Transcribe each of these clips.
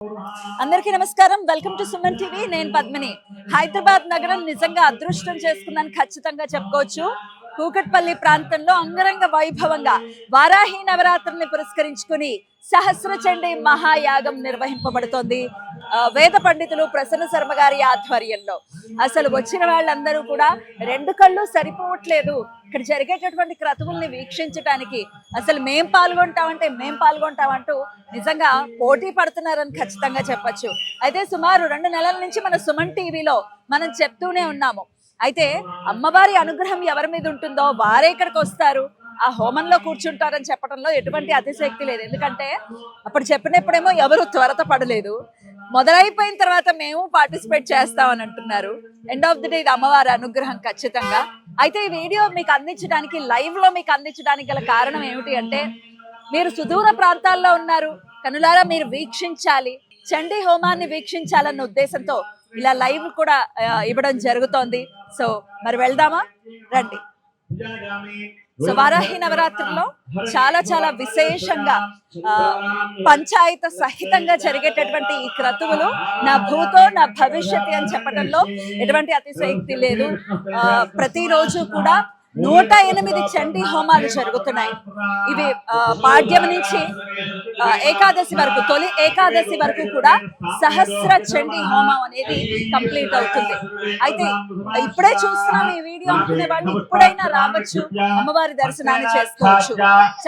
అందరికీ నమస్కారం. Welcome to Suman TV. నేను పద్మిని. హైదరాబాద్ నగరం నిజంగా అదృష్టం చేసుకుందని ఖచ్చితంగా చెప్పుకోవచ్చు. కూకట్పల్లి ప్రాంతంలో అంగరంగ వైభవంగా వారాహి నవరాత్రుల్ని పురస్కరించుకుని సహస్ర చండీ మహాయాగం నిర్వహింపబడుతోంది. వేద పండితులు ప్రసన్న శర్మ గారి ఆధ్వర్యంలో. అసలు వచ్చిన వాళ్ళందరూ కూడా రెండు కళ్ళు సరిపోవట్లేదు ఇక్కడ జరిగేటటువంటి క్రతువుల్ని వీక్షించడానికి. అసలు మేం పాల్గొంటామంటూ నిజంగా పోటీ పడుతున్నారని ఖచ్చితంగా చెప్పొచ్చు. అయితే సుమారు 2 నెలల నుంచి మన సుమన్ టీవీలో మనం చెప్తూనే ఉన్నాము. అయితే అమ్మవారి అనుగ్రహం ఎవరి మీద ఉంటుందో వారే ఇక్కడికి వస్తారు, ఆ హోమంలో కూర్చుంటారని చెప్పడంలో ఎటువంటి అతిశక్తి లేదు. ఎందుకంటే అప్పుడు చెప్పినప్పుడేమో ఎవరు త్వరత పడలేదు, మొదలైపోయిన తర్వాత మేము పార్టిసిపేట్ చేస్తామని అంటున్నారు. ఎండ్ ఆఫ్ ది డే ఇది అమ్మవారి అనుగ్రహం ఖచ్చితంగా. అయితే ఈ వీడియో మీకు అందించడానికి, లైవ్ లో మీకు అందించడానికి గల కారణం ఏమిటి అంటే, మీరు సుదూర ప్రాంతాల్లో ఉన్నారు, కనులారా మీరు వీక్షించాలి, చండీ హోమాన్ని వీక్షించాలన్న ఉద్దేశంతో ఇలా లైవ్ కూడా ఇవ్వడం జరుగుతోంది. సో మరి వెళ్దామా, రండి. సో వారాహి నవరాత్రుల్లో చాలా విశేషంగా పంచాయత సహితంగా జరిగేటటువంటి ఈ క్రతువులు నా భూతో నా భవిష్యత్తు అని చెప్పడంలో ఎటువంటి అతిశయోక్తి లేదు. ప్రతిరోజు కూడా 108 చండీ హోమాలు జరుగుతున్నాయి. ఇవి పాడ్యం నుంచి ఏకాదశి వరకు, తొలి ఏకాదశి వరకు కూడా సహస్ర చండీ హోమం అనేది కంప్లీట్ అవుతుంది. అయితే ఇప్పుడే చూస్తున్నాం ఈ వీడియో అనుకునే వాళ్ళు ఇప్పుడైనా రావచ్చు, అమ్మవారి దర్శనాన్ని చేసుకోవచ్చు.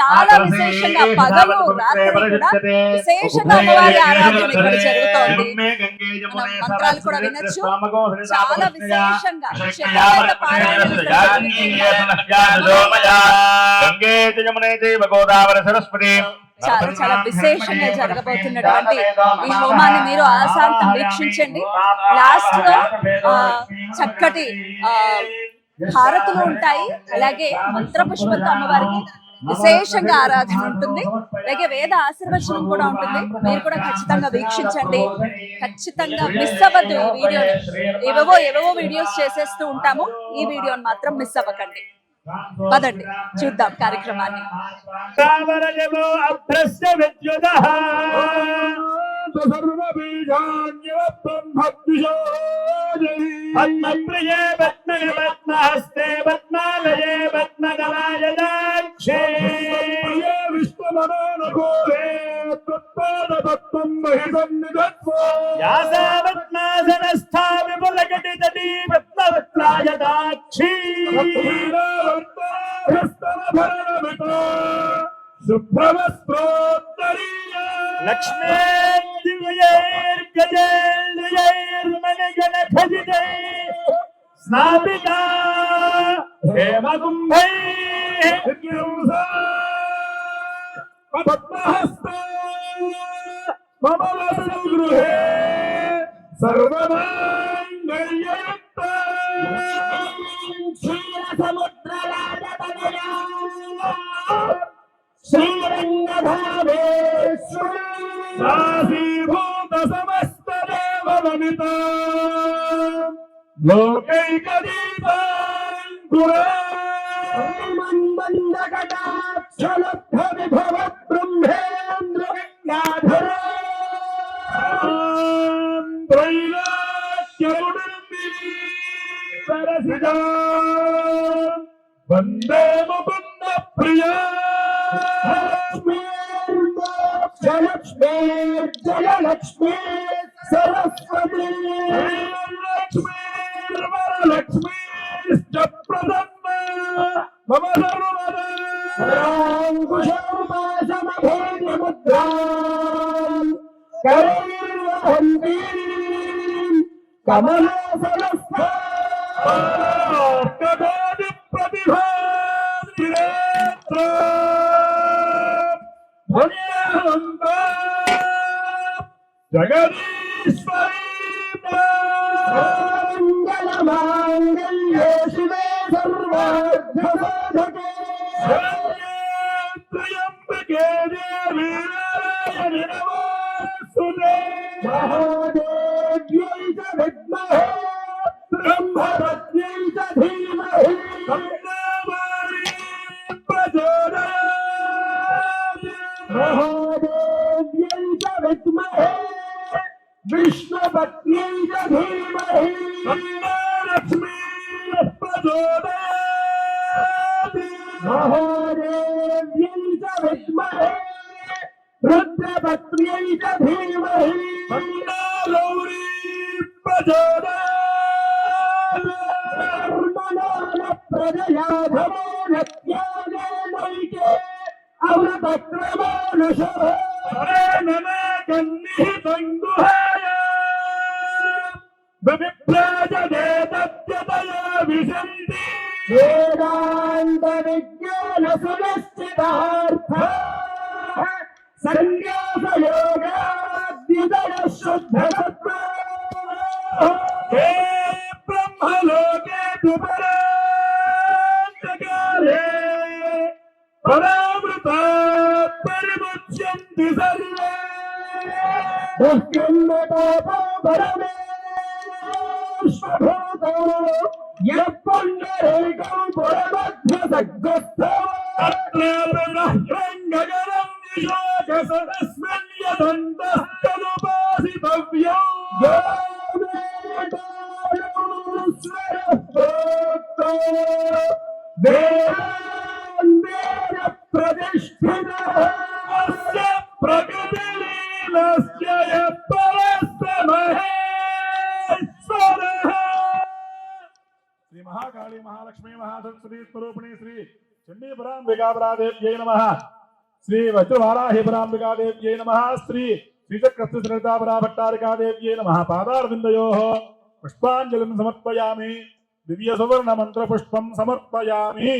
చాలా విశేషంగా పగలు రాత్రి కూడా విశేషంగా అమ్మవారి ఆరాధన ఇక్కడ జరుగుతోంది. మంత్రాలు కూడా వినొచ్చు. చాలా విశేషంగా చాలా విశేషంగా జరగబోతున్నటువంటి ఈ హోమాన్ని మీరు ఆశాంతం వీక్షించండి. లాస్ట్ లో చక్కటి హారతులు ఉంటాయి, అలాగే మంత్రపుష్పంతో అమ్మవారికి విశేషంగా ఆరాధన ఉంటుంది, అలాగే వేద ఆశీర్వచనం కూడా ఉంటుంది. మీరు కూడా ఖచ్చితంగా వీక్షించండి, ఖచ్చితంగా మిస్ అవ్వద్దు ఈ వీడియోని. ఏవేవో వీడియోస్ చేసేస్తూ ఉంటాము, ఈ వీడియోని మాత్రం మిస్ అవ్వకండి. పదండి చూద్దాం కార్యక్రమాన్ని. స్నాపితా హేమకుంభై పద్మహస్తా మమ వసతుగృహే సర్వమాంగళ్యయుక్తా క్షీరసముద్రరాజతనయా శ్రీరంగధామేశ్వరీ సాసీభూత సమస్తదేవవనితా లోకైకదీపాంకురామందకటాక్షలబ్ధ విభవ బ్రహ్మేంద్ర విజ్ఞాధరా త్రైలోక్యమునిర్మినీ సరసిజా వందే ముకుంద ప్రియా జయలక్ష్మీ జయలక్ష్మీ సరస్వతీ లక్ష్మీ లక్ష్మీ ప్రసన్న మమ సర్వదా అంకుశోపాసమభేద్యముద్రా కరైర్వహంతి కమలాసనస్థా కదాది ప్రతిభా త్రినేత్రా ధన్యహంతా జగదీశ్వరీ మంగళమాంగళ్యే శివే సర్వార్థసాధకే త్రయంబకే దేవీ నారాయణి నమోస్తుతే మహాదేవ్యై చ విద్మహే బ్రహ్మపత్న్యై చ ధీమహి తన్నోమారి ప్రచోదయాత్ మహాదేవ్యై చ విద్మహే विष्णुपत्न्यै च धीमहि तन्नो लक्ष्मीः प्रचोदयात् महादेव्यै च विद्महे रुद्रपत्न्यै च धीमहि तन्नो गौरी प्रचोदयात् प्रजया धमो नत्यागैके अमृतक्रमानुषः नमः कन्निहितं गुहाय विप्राजते तद्यतया विशन्ति वेदान्तविज्ञानसुनिश्चितार्थः सन्न्यासयोगाद्युदयः शुद्धसत्त्वाः हे ब्रह्मलोके तु परान्तकाले परामृतात् परिमुच्यन्ति सर्वे दुःखिन्नतापो परमेश्वभूतो यः पुण्डरीकौ पुरमध्यसग्रस्थो तत्र ब्रह्मङ्गगरं विशोकसदस्मिन् यदन्तस्तदुपासितव्यो यो वेदानुस्वरः वेद प्रतिष्ठितः अस्य प्रकृतिलीलस्य यः परस्य महेश्वरः श्री महाकाली महालक्ष्मी महासरस्वती स्वरूपिणी श्री चण्डीपराम्बिकापरादेव्यै नमः श्री वज्रवाराहिपराम्बिकादेव्यै नमः श्री श्रीचक्रस्थिरतापराभट्टारिकादेव्यै नमः पादारविन्दयोः पुष्पाञ्जलिं समर्पयामि दिव्य सुवर्ण मंत्र पुष्पम समर्पयामि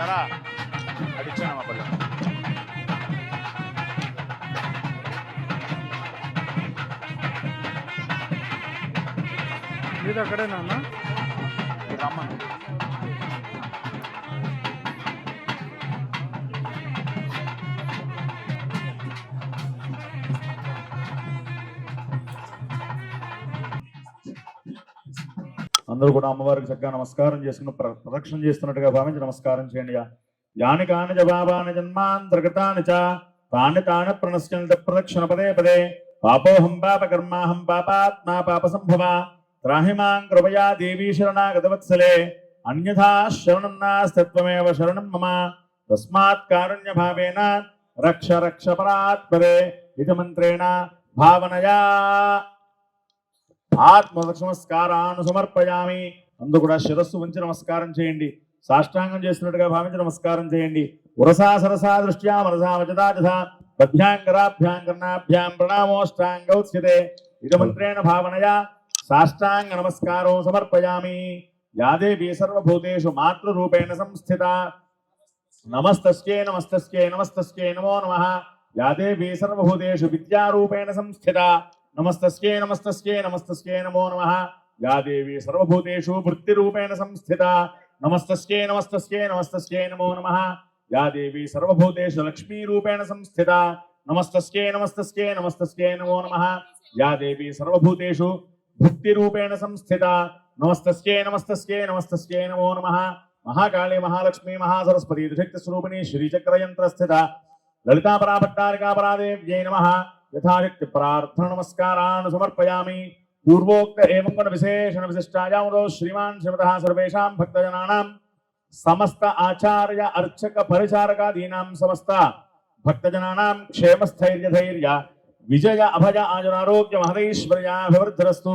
जरा अडिक्शन पड़े अड़े ना అందరూ కూడా అమ్మవారికి చక్కగా నమస్కారం చేసుకుని ప్రదక్షిణ చేస్తున్నట్టుగా భావించి నమస్కారం చేయండి. యాని కాని జవాబాని జన్మాంతర్గతాని చ తాని తాని ప్రణశ్యంత ప్రదక్షిణ పదే పదే పాపోహం పాపకర్మాహం పాపాత్మా పాప సంభవ త్రాహి మాం కృపయా దేవీ శరణాగతవత్సలే అన్యథా శరణం నాస్త్వమేవ శరణం మమ తస్మాత్ కారుణ్య భావేన రక్ష రక్ష పరాత్పదే ఇది మంత్రేణ భావనయా ఆత్మనమస్కారాన్ని సమర్పయామి. అందు కూడా శిరస్సు ఉంచి నమస్కారం చేయండి. సాష్టాంగం చేస్తున్నట్టుగా భావించి నమస్కారం చేయండి. ఉరసా సరసా దృష్ట్యా మనసా వచదా జథా పద్భ్యాంకరాభ్యాం కర్ణాభ్యాం ప్రణామోష్టాంగౌచ్యతే ఇది మంత్రేణ భావనయా సాష్టాంగ నమస్కారం సమర్పయామి. యా దేవీ సర్వభూతేషు మాతృరూపేణ సంస్థిత నమస్తస్యై నమస్తస్యై నమస్తస్యై నమో నమః. యా దేవీ సర్వభూతేషు విద్యారూపేణ సంస్థిత నమస్తస్యై నమస్తస్యై నమస్తస్యై నమో నమః. యా దేవీ సర్వభూతేషు వృత్తిరూపేణ సంస్థిత నమస్తస్యై నమస్తస్యై నమస్తస్యై నమో నమః. యా దేవీ సర్వభూతేషు లక్ష్మీరూపేణ సంస్థిత నమస్తస్యై నమస్తస్యై నమస్తస్యై నమో నమః. యా దేవీ సర్వభూతేషు భుక్తిరూపేణ సంస్థిత నమస్తస్యై నమస్తస్యై నమస్తస్యై నమో నమః. महाकाली महालक्ष्मी महासरस्वती त्रिशक्ति स्वरूपिणी श्रीचक्रयंत्र स्थित ललिता पराभट्टारिकापरादेव्यै नमः. यथाशक्ति प्रार्थना नमस्कारान् समर्पयामि. पूर्वोक्त एवं गुण विशेषण विशिष्टायामो श्रीमान् श्रीमतः सर्वेषां भक्तजनानां समस्त आचार्य अर्चक परिचारकादीनां समस्त भक्तजनानां क्षेमस्थैर्य धैर्य విజయ అభయ ఆయురారోగ్య మహదైశ్వర్యాభివృద్ధిరస్తు.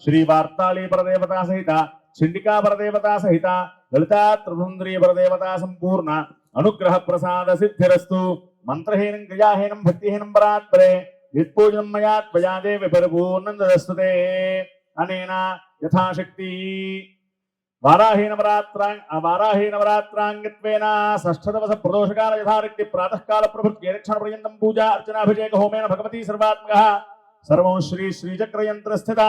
శ్రీ వార్తాళీ పరదేవతా సహిత చండికా పరదేవతా సహిత లలితా త్రిపుందరీ పరదేవతా సంపూర్ణ అనుగ్రహ ప్రసాద సిద్ధిరస్తు. మంత్రహీనం క్రియాహీనం భక్తిహీనం పరాత్పరే యత్పూజనం మయా త్వయా దేవి పరిపూర్ణం దదస్తుతే. అనేన యథాశక్తి వారాహీ నవరాత్రాంగత్వేన షష్ఠదవస ప్రదోషకాల యథారీతి ప్రాతఃకాల ప్రభృతి ఏరక్షణ పర్యంతం పూజా అర్చనాభిషేక హోమేన భగవతి సర్వాత్మకః. సర్వం శ్రీ శ్రీచక్రయంత్ర స్థిత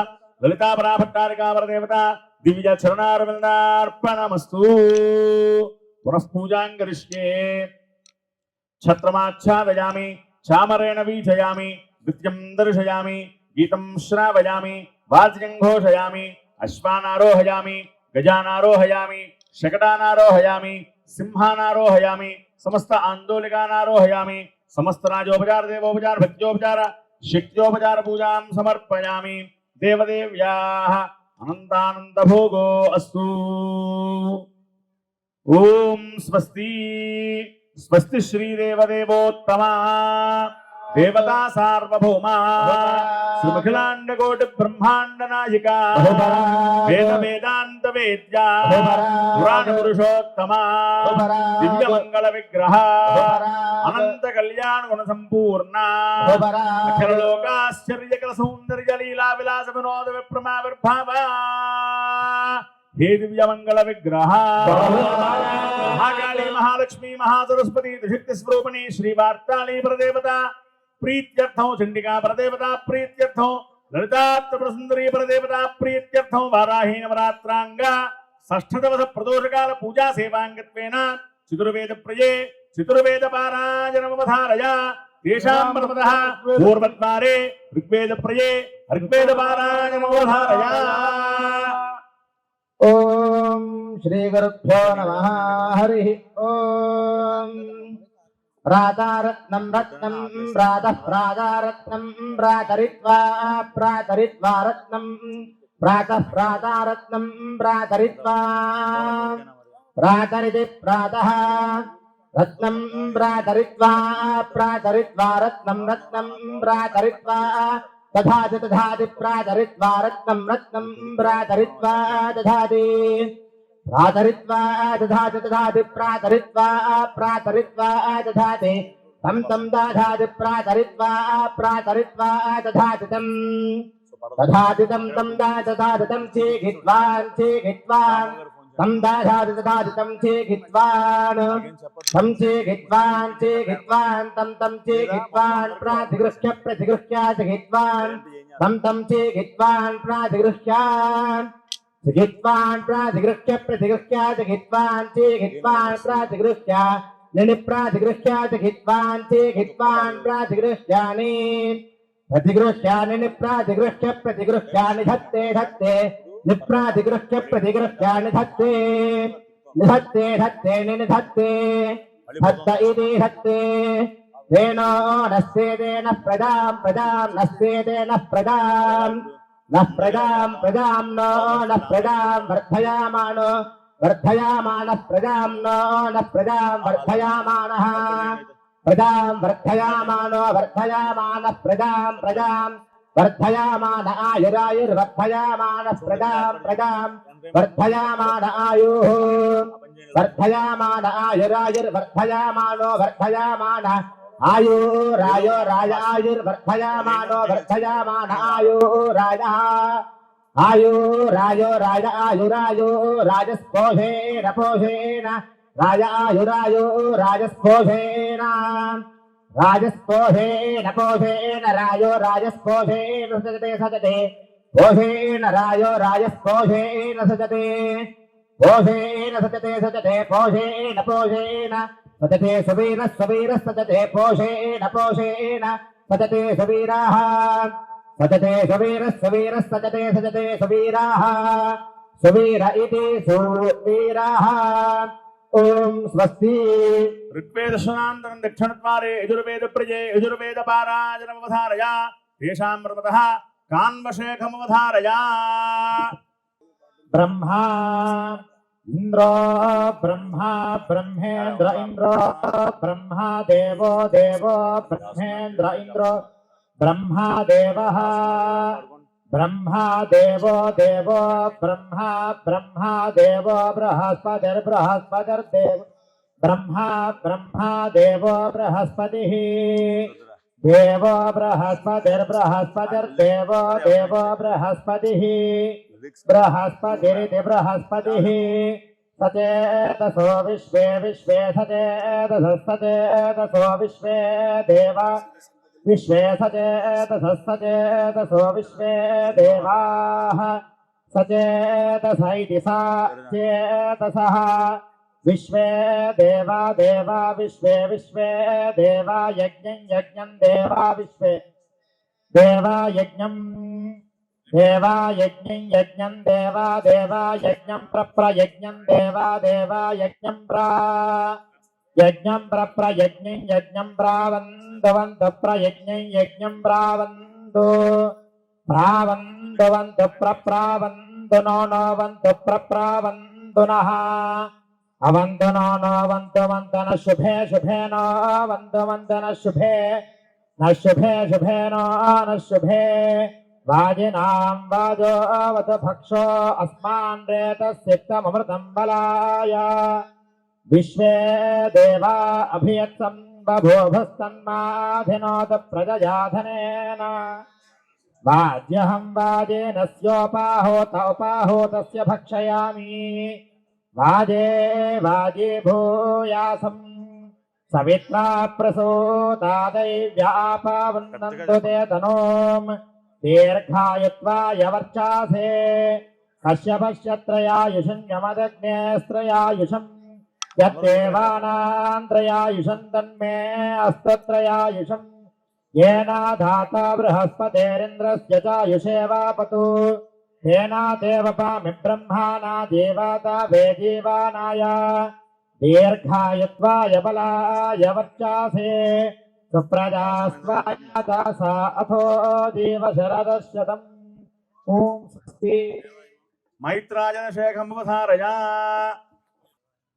లలితా పరాభట్టారికా వరదేవత దివ్య చరణారవిందార్పణమస్తు. పునః పూజాం కరిష్యే. ఛత్రమాచ్ఛాదయామి చామరేణ వీచయామి నృత్యం దర్శయామి గీతం శ్రావయామి వాద్యం ఘోషయామి అశ్వానారోహయామి గజానారోహయామి శకటానారోహయామి సింహానారోహయామి సమస్త ఆందోళికానారోహయామి సమస్త రాజోపచార దేవోపచార భక్త్యోపచార శక్త్యోపచార పూజాం సమర్పయామి. దేవదేవ్యాః అనంతానంద భోగో అస్తు. ఓం స్వస్తి. స్వస్తి శ్రీదేవదేవోత్తమా దేవతా సార్వభౌమా శ్రీమఖిలాండ కోటి బ్రహ్మాండ నాయికా వేద వేదాంత వేద్యా పురాణ పురుషోత్తమా దివ్య మంగళ విగ్రహ అనంత కళ్యాణ గుణ సంపూర్ణ అఖిల లోకాశ్చర్యకర సౌందర్య లీలా విలాస వినోద విప్రమావిర్భావ హే దివ్య మంగళ విగ్రహ మహాకాళీ మహాలక్ష్మి మహాసరస్వతి త్రిశక్తి స్వరూపిణి శ్రీ వార్తాళీ పరదేవత ప్రీత్యర్థం చండికా పరదేవత ప్రీత్యర్థం లలితా త్రిపురసుందరీ పరదేవత ప్రీత్యర్థం వారాహీ నవరాత్రాంగ షష్ఠదవస ప్రదోషకాల పూజా సేవాంగత్వేన చతుర్వేద ప్రజే చతుర్వేద పారాయణమవధారయ. తేషాం ప్రథమతః పూర్వద్వారే ఋగ్వేద ప్రజే ఋగ్వేద పారాయణమవధారయ. ఓం శ్రీ గురుభ్యో నమః. హరి ఓం. ప్రాతారత్నం రత్నం ప్రాతః ప్రాతారత్నం ప్రాతరిత్వా ప్రాతరిత్వా రత్నం ప్రాతః ప్రాతారత్నం ప్రాతరిత్వా ప్రాతరితి ప్రాతః రత్నం ప్రాతరిత్వా ప్రాతరిత్వా రత్నం రత్నం ప్రాతరిత్వా తథాతి తథాతి ప్రాతరిత్వా రత్నం రత్నం ప్రాతరిత్వా తథాతి ప్రాతరిత్వా దధాతి తథాతి ప్రాతరిత్వా ప్రాతరిత్వా దధాతి తం తం దధాతి ప్రాతరిత్వా ప్రాతరిత్వా దధాతి తం దధాతి తం తం దధాతి తం చీఘిత్వాన్ చీఘిత్వాన్ తం దధాతి దధాతి తం చీఘిత్వాన్ తం చీఘిత్వాన్ చీఘిత్వాన్ తం తం చీఘిత్వాన్ ప్రాతిగృహ్య ప్రతిగృహ్య చీఘిత్వాన్ తం తం చీఘిత్వాన్ ప్రాతిగృహ్యాన్ చిగిత్వాన్ ప్రాతిగృహ్య ప్రతిగృహ్య చిగిత్వాన్ చిగిత్వాన్ ప్రాతిగృహ్య నిని ప్రాతిగృహ్య చిగిత్వాన్ చిగిత్వాన్ ప్రాతిగృహ్యాని ప్రతిగృహ్యాని నిప్రాతిగృహ్య ప్రతిగృహ్యాని ధత్తే ధత్తే నిప్రాతిగృహ్య ప్రతిగృహ్యాని ధత్తే నిధత్తే ధత్తే నిధత్తే ధత్త ఇతి ధత్తే తేనో నస్యేదేన ప్రజాం ప్రజాం నస్యేదేన ప్రజాం నః ప్రజాం ప్రజాం నో నః ప్రజాం వర్ధయామానో వర్ధయామానః ప్రజాం నో నః ప్రజాం వర్ధయామానః ప్రజాం వర్ధయామానో వర్ధయామానః ప్రజాం ప్రజాం వర్ధయామాన ఆయురాయుర్వర్ధయామానః ప్రజాం ప్రజాం వర్ధయామాన ఆయుః వర్ధయామాన ఆయురాయుర్వర్ధయామానో వర్ధయామాన ఆయురాయో రాజాయుర్వర్ధయామానో వర్ధయామాన ఆయురాయ ఆయురాయో రాజ ఆయురాయో రాజస్పోషేణ పోషేణ రాజాయురాయో రాజస్పోషేణ రాజస్పోషేణ పోషేణ రాజో రాజస్పోషేణ సజతే సజతే పోషేణ రాజో రాజస్పోషేణ సజతే పోషేణ సజతే సజతే పోషేణ పోషేణ సజతే సువీర సువీర సజతే పోషేణ పోషేణ సజతే సువీరాః సజతే సువీర సువీర సజతే సజతే సువీరాః సువీర ఇతి సువీరాః. ఓం స్వస్తి. ఋగ్వేద శనాంతరం దక్షిణద్వారే యజుర్వేద ప్రజే యజుర్వేద పారాయణమవధారయ. తేషాం ప్రథమతః కాన్వశేఖమవధారయ. బ్రహ్మా ఇంద్రో బ్రహ్మా బ్రహ్మేంద్ర ఇంద్రో బ్రహ్మా దేవో దేవో బ్రహ్మేంద్ర ఇంద్రో ब्रह्मा देवः ब्रह्मा देवो देवो ब्रह्मा ब्रह्मा देवो बृहस्पतिर्बृहस्पतिर्देव ब्रह्मा ब्रह्मा देवो बृहस्पतिः देवो बृहस्पतिर्बृहस्पतिर्देवो देवो बृहस्पतिः बृहस्पतिरिति बृहस्पतिः सचेतसो विश्वे विश्वे सचेतसो विश्वे देवा विश्वे सचेतसो विश्वे देवाः सचेतस इति सा चेतसः विश्वे देवा देवा विश्वे विश्वे देवा यज्ञं यज्ञं देवा विश्वे देवा यज्ञं देवा यज्ञं यज्ञं देवा देवा यज्ञं प्रयज्ञं देवा देवा यज्ञं यज्ञं प्रयज्ञं यज्ञं प्रावन्तवन्त प्रयज्ञं यज्ञं प्रावन्तु प्रावन्तवन्त प्रप्रावन्तु नो नोवन्तु प्रप्रावन्तु नः अवन्तु नो नोवन्तु वन्त न शुभे शुभे नो वन्तु वन्त न शुभे शुभे नो न शुभे वाजिनां वाजो अवत भक्षो अस्मान् रेतस्सिक्तमृतं बलाय विश्वे देवा अभियत्सं बभूभस्तन्माधिनोत प्रजयाधनेन वाज्यहं वाजेन स्योपाहोत उपाहोतस्य भक्षयामि वाजे वाजे भूयासं सवित्रा प्रसूतादैव्यापावन्दन्तु ते तनोम् दीर्घायुत्वाय वर्चासे कश्यपश्यत्रयायुषं यमदग्नेस्त्रयायुषं यत्देवानान्त्रयायुषं तन्मे अस्तत्रयायुषं येन धाता बृहस्पतेरिन्द्रस्य चायुषेवापतु तेनादेवपामि ब्रह्माणा देवता वेजीवानाय दीर्घायुत्वाय बलाय वर्चासे सुप्रजास्वासा अथो जीवशरदशतम् ॐ स्वस्ति मैत्राजन शेखमुपधारया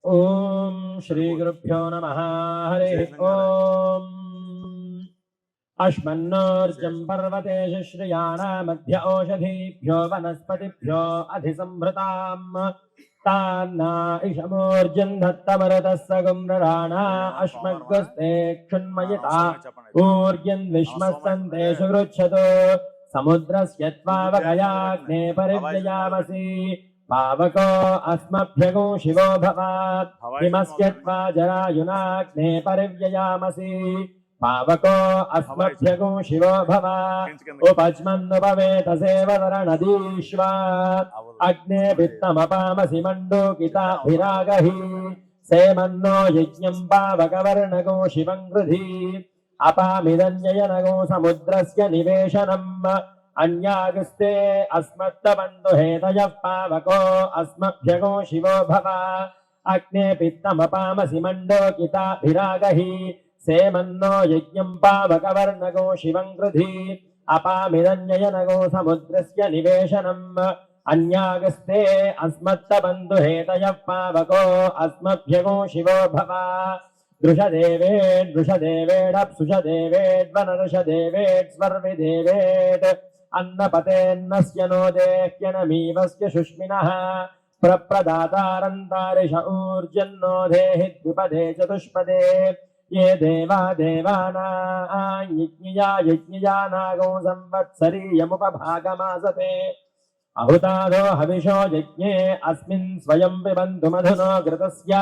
ॐ श्रीगुरुभ्यो नमः हरिः ॐ अश्मन्नोर्जं पर्वतेषु श्रियाणामध्य ओषधीभ्यो वनस्पतिभ्यो अधिसंभृताम् तान्ना इषमोर्जं दत्तमरतः सगुम्रराणा अश्मग्गस्ते क्षुन्मयिता ऊर्जन् विश्मस्तन्तेषु गृच्छतो समुद्रस्य त्वावकयाग्ने परिव्ययामसि पावको अस्मभ्यगो शिवो भवात् हिमस्य त्वा जरायुनाग्ने परिव्ययामसि पावको अस्मभ्यगो शिवो भवात् उपज्मन्नुपवेतसेवरणदीश्वा अग्ने वित्तमपामसि मण्डूकिताभिरागहि सेमन्नो यज्ञं पावकवर्णगो शिवं गृधी अपामिदन्ययनगो समुद्रस्य निवेशनम् अन्यागस्ते अस्मत्तबन्धुहेतयः पावको अस्मभ्यगो शिवो भव अग्ने पित्तमपामसि मण्डूकिताभिरागहि सेमन्नो यज्ञं पावकवर्णगो शिवं गृधी अपामिदन्ययनगो समुद्रस्य निवेशनम् अन्यागस्ते अस्मत्तबन्धुहेतयः पावको अस्मभ्यगो शिवो भव दृशदेवेड् स्वर्विदेवेड् अन्नपतेन्नस्य नो देह्यनमीवस्य शुष्मिनः प्रप्रदातारन्तारिष ऊर्जन्नो देहि द्विपदे चतुष्पदे ये देवा देवानां यज्ञया नागो संवत्सरीयमुपभागमासते अहुतादो हविषो यज्ञे अस्मिन् स्वयं पिबन्तु मधुनो घृतस्य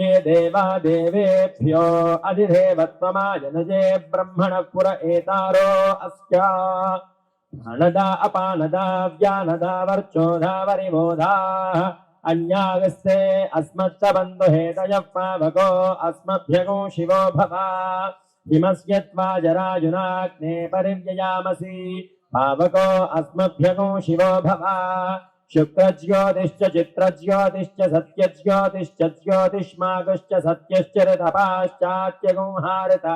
ये देवा देवेभ्यो अधिदेवत्वमाजनजे ब्रह्मणः पुर एतारो अस्या प्राणदा अपानदा व्यानदा वर्चोदा वरिमोदाः अन्यागस्ते अस्मत्तबन्धुहेतयः पावको अस्मभ्यगो शिवो भव हिमस्य त्वा जरायुनाग्ने परिव्ययामसि पावको अस्मभ्यगो शिवो भव शुक्रज्योतिश्च चित्रज्योतिश्च सत्यज्योतिश्च ज्योतिष्मागश्च सत्यश्च ऋतपाश्चात्यगुंहारित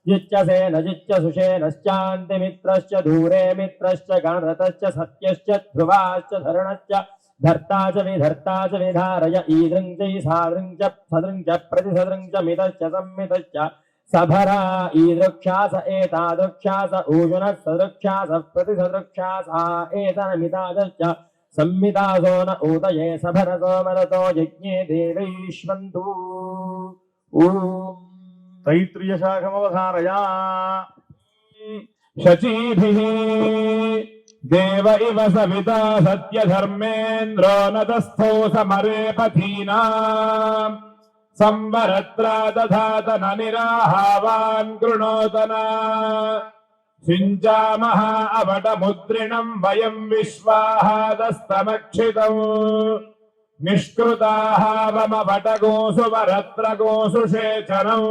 जिच्चसेन जिच्च सुषेनश्चान्तिमित्रश्च दूरे मित्रश्च गणरतश्च सत्यश्च ध्रुवाश्च धरणश्च धर्ता च विधारय ईदृङ् च सादृङ् च सदृङ् च प्रतिसदृङ् च मितश्च संमितश्च सभरा ईदृक्षास एतादृक्षास ऊजुनः सदृक्षास प्रतिसदृक्षासा एतनमितादश्च संमितासो न ऊतये सभरसो मरतो यज्ञे देवैष्वन्तु ॐ तैत्रिय शाखमवधारया शचीभिः देव इव सविता सत्यधर्मेन्द्रो नतस्थो समरे पथीनाम् संवरत्रा दधातन निराहावान् कृणोतना सिञ्चामः अवटमुद्रिणम् वयम् विश्वाहादस्तमक्षितम् निष्कृताः वमवटगोषु वरत्रगोषु शेचनम्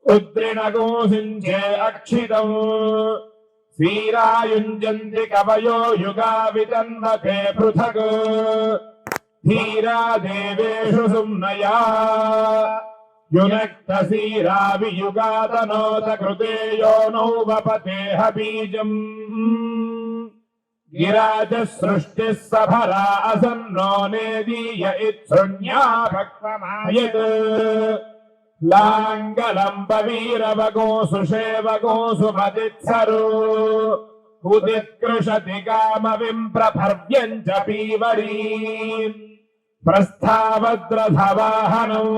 उद्रिणगोषिञ्चे अक्षितम् सीरायुञ्जन्ति कवयो युगावितन्मथे पृथक् धीरा देवेषु सुम्नया युनक्तसीरावियुगातनोत कृते यो नौ वपतेह बीजम् गिराजः सृष्टिः सभरा असन्नो नेदीय इत्सृण्या भक्वमायत् लाङ्गलम् पवीरवगोषु शेवगोषु मदित्सरो उदित्कृशति कामविम्प्रभर्व्यम् च पीवरीम् प्रस्थावद्रथवाहनम्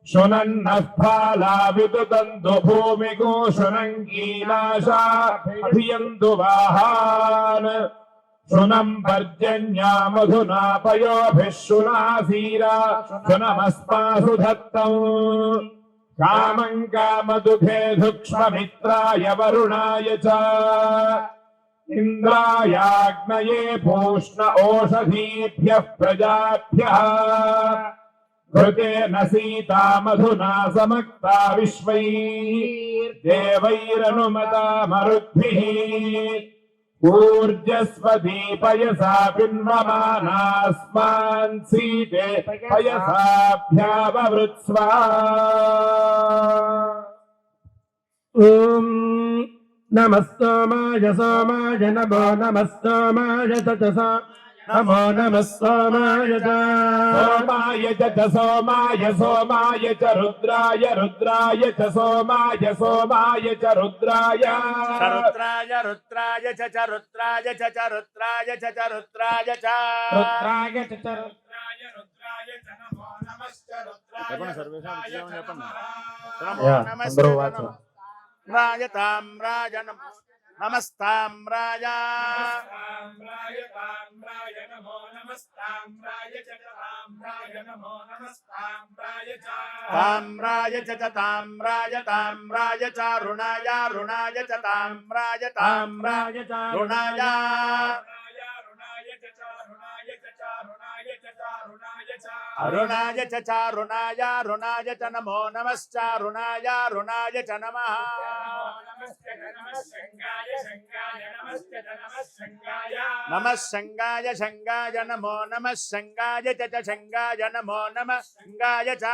शुनन्नः फाला विदुतन्तु भूमिगोषुनङ्गीनाशाभियन्तु वाहान् शुनम् पर्जन्या मधुना पयोभिः शुनासीरा शुनमस्मासु धत्तम् कामम् कामदुःखे धुक्ष्ममित्राय वरुणाय च इन्द्रायाग्नये पूष्ण ओषधीभ्यः प्रजाभ्यः घृतेन सीता मधुना समक्ता विश्वैर्देवैरनुमता मरुद्भिः ऊर्जस्वती पयसा पिन्वमानास्मान् सीते पयसाभ्याववृत्स्व ॐ नमः सोमाय सोमाय नमो नमः सोमाय ततसा नमो नमः सोमाय सोमाय च सोमाय सोमाय च रुद्राय रुद्राय च सोमाय सोमाय च रुद्राय रुद्राय रुद्राय च रुद्राय च रुद्राय च रुद्राय च रुद्राय च रुद्राय रुद्राय च नमो नमश्च रुद्राय చెప్పండి సర్వేషాం చెప్పండి యా, అందరూ వాచు. రాజతాం రాజనం నమస్తాం రాజా తామ్రాయ తామ్రాయ నమో నమస్తామ్రాయ చ తామ్రాయ నమో నమస్తామ్రాయ చ తామ్రాయ చ తామ్రాయ తామ్రాయ చ రుణాయ రుణాయ చ తామ్రాయ తామ్రాయ చ రుణాయ అరుణాయ చ రుణాయ రుణాయ చ నమో నమశ్చ రుణాయ రుణాయ చ నమః నమః శంగాయ శంగాయ నమో నమః శంగాయ చ శంగాయ నమో నమః శంగాయ చ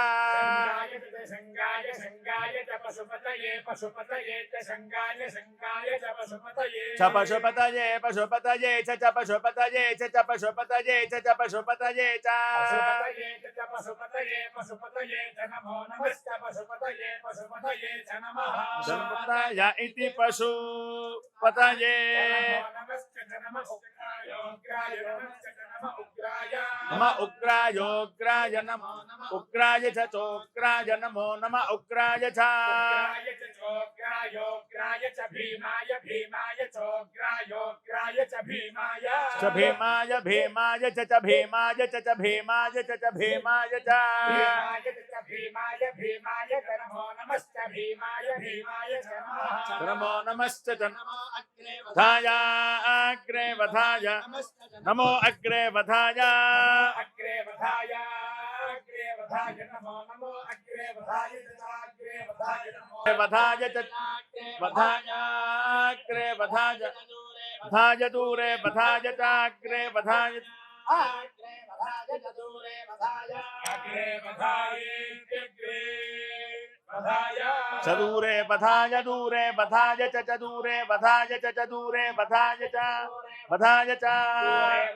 శంగాయ శంగాయ చ పశుపతయే పశుపతయే చ శంగాయ శంగాయ చ పశుపతయే చ పశుపతయే పశుపతయే చ పశుపతయే చ పశుపతయే చ పశుపతయే చ పశుపతయే పశుపతయే చ నమో నమశ్చ పశుపతయే పశుపతయే చ నమః పశుపతయ ఇతి పశుపతయే నమ ఉగ్రాయోగ్రాయ నమో ఉగ్రాయ చ చోగ్రాయ నమో నమ ఉగ్రాయ చ చోగ్రాయోగ్రాయ చ భీమాయ భీమాయ చోగ్రాయోగ్రాయ చ భీమాయ చ భీమాయ భీమాయ చ భీమాయ చ భీమాయ చ భీమాయ చ భీమాయ భీమాయ చ నమో నమశ్చ భీమాయ భీమాయ చ నమః నమో నమశ్చ వధాయ అగ్రే వధాయ నమో అగ్రే వధాయ అగ్రే వధాయ నమో నమో అగ్రే వధాయ అగ్రే వధాయ నమో వధాయ చ వధాయ అగ్రే వధాయ వధాయ దూరే వధాయ చ అగ్రే వధాయ అగ్రే వధాయ దూరే వధాయ అగ్రే వధాయేత్యగ్రే వధాయ చదూరే వధాయ దూరే వధాయ చ దూరే వధాయ చ దూరే వధాయ చ వధాయ చ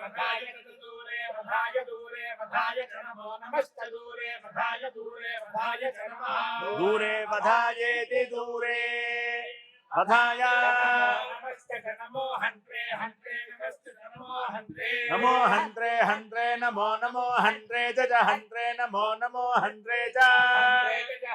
వధాయ దూరే वधाय दूरे वधाय च नमो नमश्च दूरे वधाय च नमः दूरे वधायेति दूरे वधाय नमश्च च नमो हन्त्रे हन्त्रे नमश्च च नमो हन्त्रे नमो हन्त्रे हन्त्रे नमो नमो हन्त्रे च हन्त्रे नमो नमो हन्त्रे च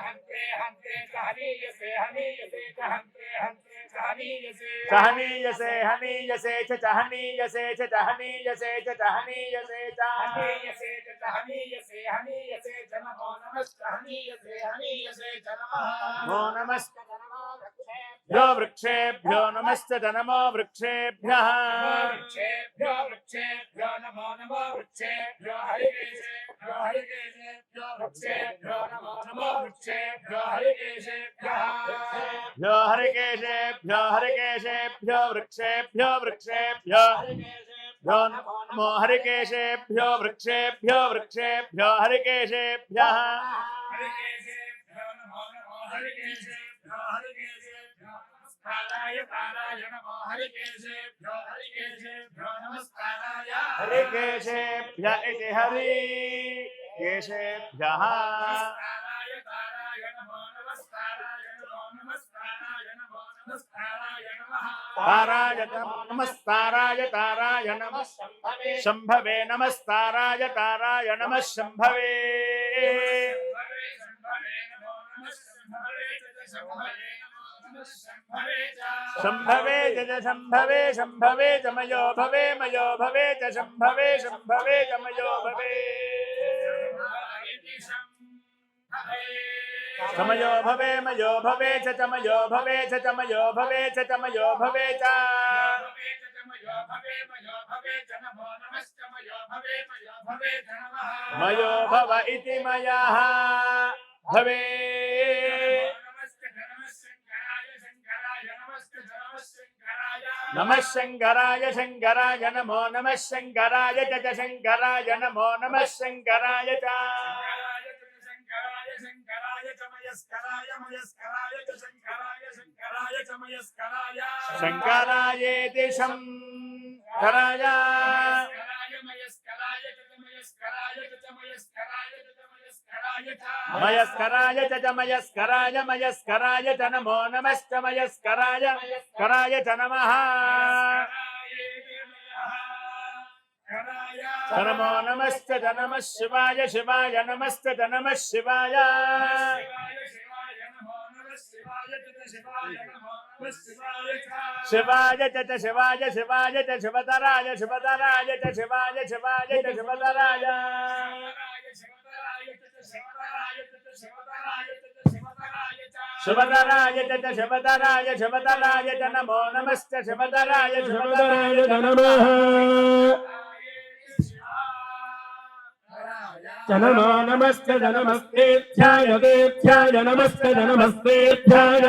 हन्त्रे हन्त्रे च हनीयसे हनीयसे च हन्त्रे हन्त्रे च हनीयसे हनीयसे हनीयसे च हनीयसे च हनीयसे च हनीयसे च हनीयसे च हनीयसे हनीयसे च नमो नमश्च हनीयसे हनीयसे च नमः नमो नमस्ते वृक्षेभ्यो नमश्च नमो वृक्षेभ्यः वृक्षेभ्यो नमो नमो वृक्षेभ्यो हरिकेशेभ्यो हरिकेशेभ्यो वृक्षेभ्यो नमो नमो वृक्षेभ्यो हरिकेशेभ्यः भ्यो हरिकेशेभ्यो हरिकेशेभ्यो वृक्षेभ्यो वृक्षेभ्यो भ्यो नमो हरिकेशेभ्यो वृक्षेभ्यो वृक्षेभ्यो हरिकेशेभ्यः हरिकेशेभ्यो नमो नमो हरिकेशेभ्यो हरिकेशेभ्यो नमस्काराय ताराय नमो हरिकेशेभ्यो हरिकेशेभ्यो नमस्काराय हरिकेशेभ्य इति हरिकेशेभ्यः नमस्काराय ताराय नमो नमस्काराय नमो नमस्काराय नमो नमस्काराय नमः ताराय नमस्ताराय ताराय नमः शम्भवे नमस्ताराय ताराय नमः शम्भवे शम्भवे जय शम्भवे शम्भवे च मयो भवे च शम्भवे शम्भवे च मयो भवे समयो भवे मयो भवे च मयो भवे च मयो भवे च मयो भवे च मयो भव इति मयः भवे नमः शंकराय शंकराय नमो नमः शंकराय च शंकराय नमो नमः शंकराय च शंकरायेति शंकराय मयस्कराय च मयस्कराय च नमो नमश्च मयस्कराय कराय च नमः नमो नमश्च नमः शिवाय शिवाय नमश्च नमः शिवाय शिवाय च शिवाय शिवाय च शिवतराय शिवतराय च शिवाय शिवाय च शिवतराय शिवतराय च शिवतराय शिवतराय च नमो नमश्च शिवतराय शिवतराय च नमः नमो नमस्ते नमस्तेभ्याय देभ्याय नमस्ते नमस्तेभ्याय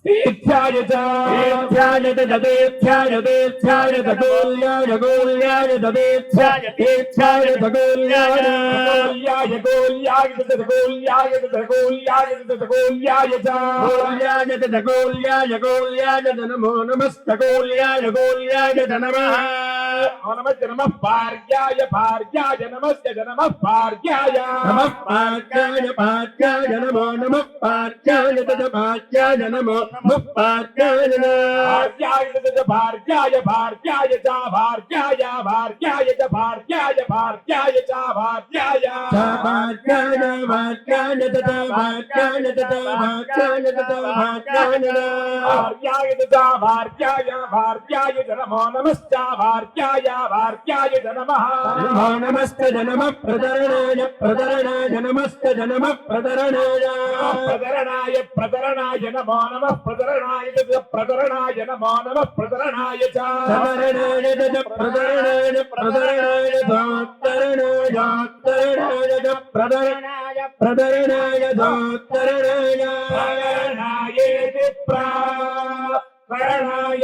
तेभ्याय च तेभ्याय देभ्याय गोल्याय गोल्याय देभ्याय तेभ्याय गोल्याय गोल्याय गोल्याय गोल्याय गोल्याय गोल्याय च गोल्याय गोल्याय नमो नमस्ते गोल्याय गोल्याय नमः नमस्ते नमः पार्याय पार्याय नमस्ते नमः पार्याय नमो नमः पार्याय पार्याय नमो नमः पार्याय भार्याय भार्याय च भार्याय भार्याय च भार्याय भार्याय च भार्याय भार्याय भार्याय च भार्याय भार्याय च भार्याय भार्याय भार्याय च नमो नमश्च भार्याय भार्याय च नमः नमो नमस्ते नमः प्रदरणाय प्रदरणाय नमस्ते नमः प्रदरणाय प्रदरणाय प्रदरणाय नमो नमः प्रदरणाय प्रदरणाय नमो नमः प्रदरणाय च प्रदरणाय प्रदरणाय दोत्तरणाय दोत्तरणाय प्रदरणाय प्रदरणाय दोत्तरणाय प्रदरणाय करणाय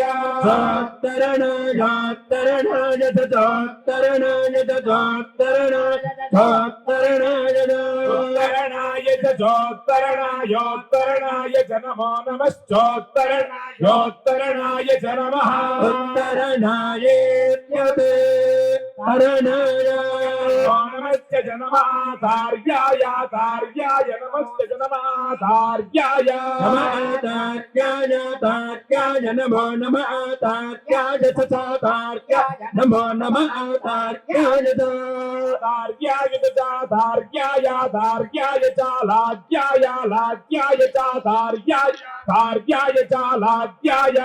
दोत्तरणाय दोत्तरणाय दोत्तरणाय दोत्तरणाय दोत्तरणाय दोत्तरणाय चोत्तरणायोत्तरणाय च नमो नमश्चोत्तरणायोत्तरणाय च नमः उत्तरणायेत्यपि तरणाय नमस्य च नमः तार्याय तार्याय नमस्य च नमः तार्याय तार्याय नमो नमः तार्याय च तार्याय नमो नमः तार्याय तार्याय च तार्याय तार्याय च लाग्याय लाग्याय च तार्याय तार्याय च लाग्याय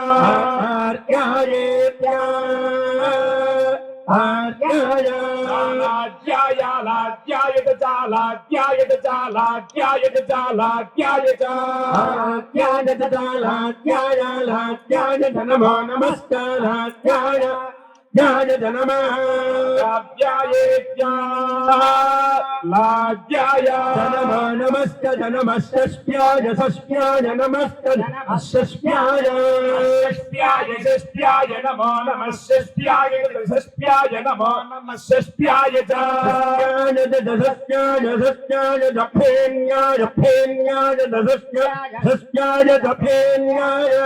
तार्याय लाग्याय लाग्याय च लाग्याय च लाग्याय च लाग्याय च लाग्याय लाग्याय नमो नमस्कार लाग्याय ज्ञाय नमः लाग्याय नमो नमस्त नमस्तस्याय सस्याय नमस्त सस्याय सस्याय नमो नमः सस्याय सस्याय नमो नमः सस्याय सस्याय सस्याय दफेन्याय फेन्याय सस्याय सस्याय दफेन्याय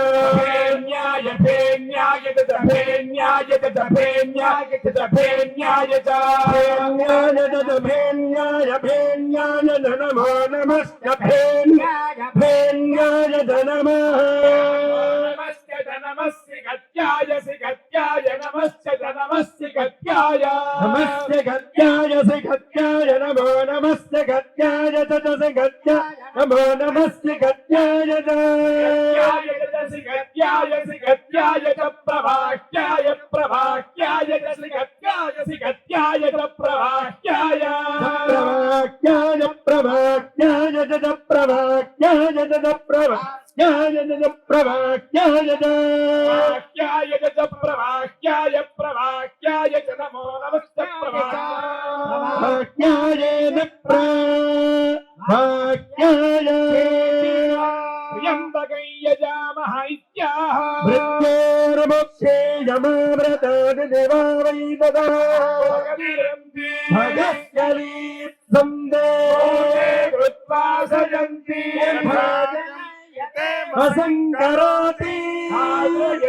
फेन्याय फेन्याय दफेन्याय भेन्याय नमो नमस्ते भेन्याय नमः नमस्ते गत्याय सिगत्याय नमस्ते नमस्ते गत्याय नमस्ते गत्याय सिगत्याय नमो नमस्ते गत्याय सिगत्याय नमो नमस्ते गत्याय सिगत्याय सिगत्याय प्रभाष्याय प्रभाष्याय सिगत्याय सिगत्याय प्रभाष्याय प्रभाष्याय प्रभाष्याय प्रभाष्याय प्रभाष्याय प्रभाष्याय प्रभाष्याय प्रभाष्याय नमो नमस्ते प्रभाष्याय प्रभाष्याय त्र्यंबकं यजामहे इत्याह मृत्योर्मुक्षे यमाव्रताद् देवा वै भगस्करी संदे कृत्वा सजन्ति असंकरोति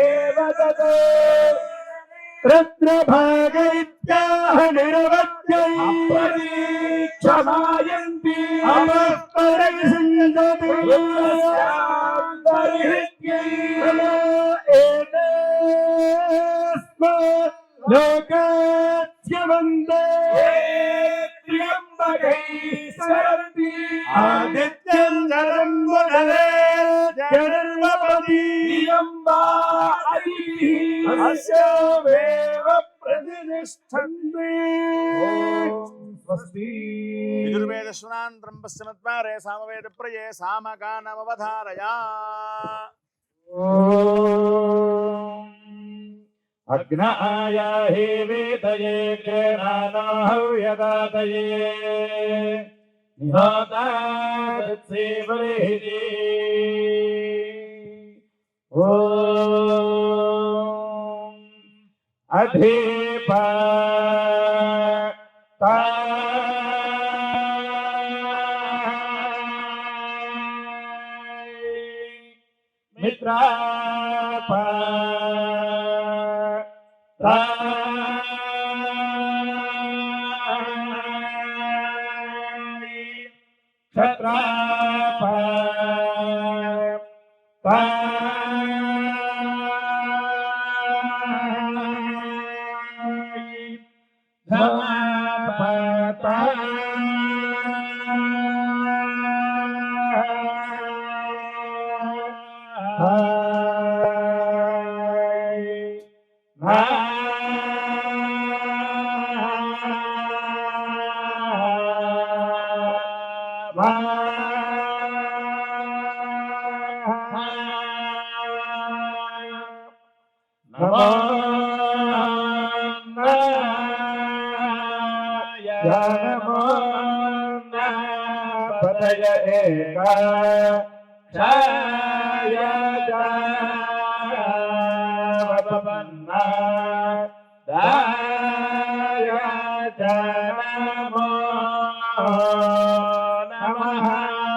एव तत् रत्नभागैत्याह निरवत्यै क्षमायन्ति अपस्परैसन्दति लोकस्य वन्दे त्र्यम्बकै सरन्ति आदित्यं जगन्मोहने जगन्मपति त्र्यम्बा अदितिः अस्यामेव प्रतिष्ठन्ति स्वस्ति यजुर्वेदश्वनान्तरं पश्चिमद्वारे सामवेदप्रये सामगानमवधारया अग्नाय हे वेदये कृणानो हव्यदातये निहोतात्सेवरेहि ॐ अधिपा मित्रापा क्षत्रापा नमः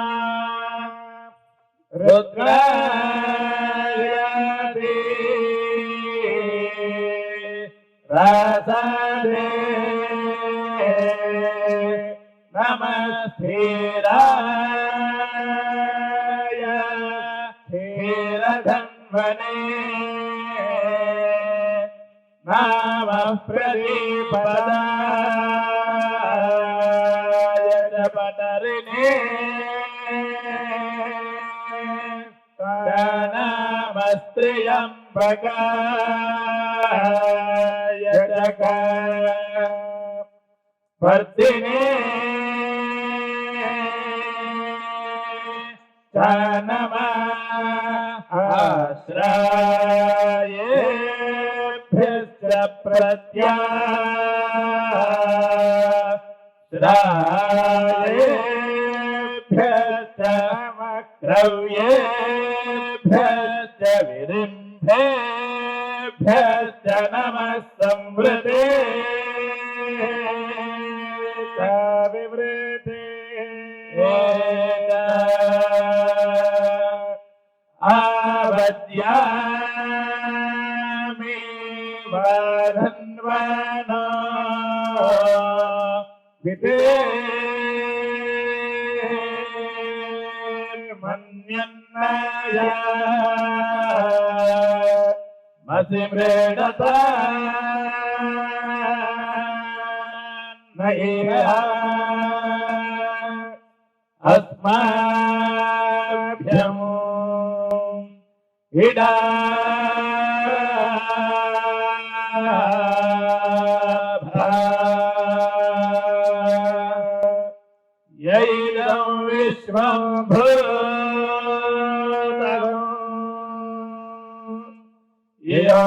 रसदे नमस्थिराय धीरधन्वने नमः प्रदीपदाय जपतरिणे नमस्त्रियम्बकाय जगवर्धिने नमः आश्रयेभ्यश्च प्रत्याश्रयेभ्यश्च वक्रव्येभ्यश्च विरिम्भेभ्यश्च नमः संवृते विवृते आवद्यामि वधन्वनो विते मन्यन्नया मसि मृडता नैहा अस्माभ्यम् इडा यैदं विश्वं भूतम् यो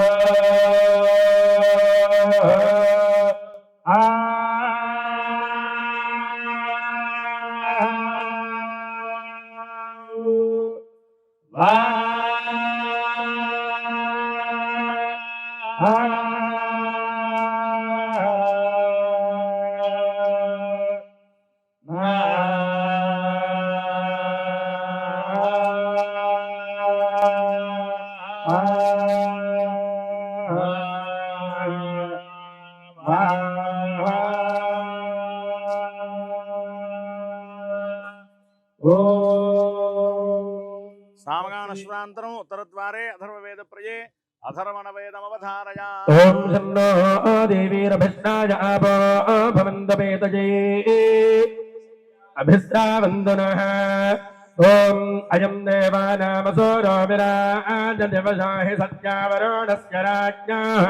సామగానశ్వాంతరం ఉత్తరద్వారే అథర్వవేద ప్రయే అథర్వణవేదమవధారయా. ఓం శన్నో దేవీరభిష్ణాయ ఆపో భవంతపేతజే అభిశ్రావంతునః. ఓం అయం దేవానామసూరో విరాజదివసాహి సత్యావరుణస్య రాజ్ఞాః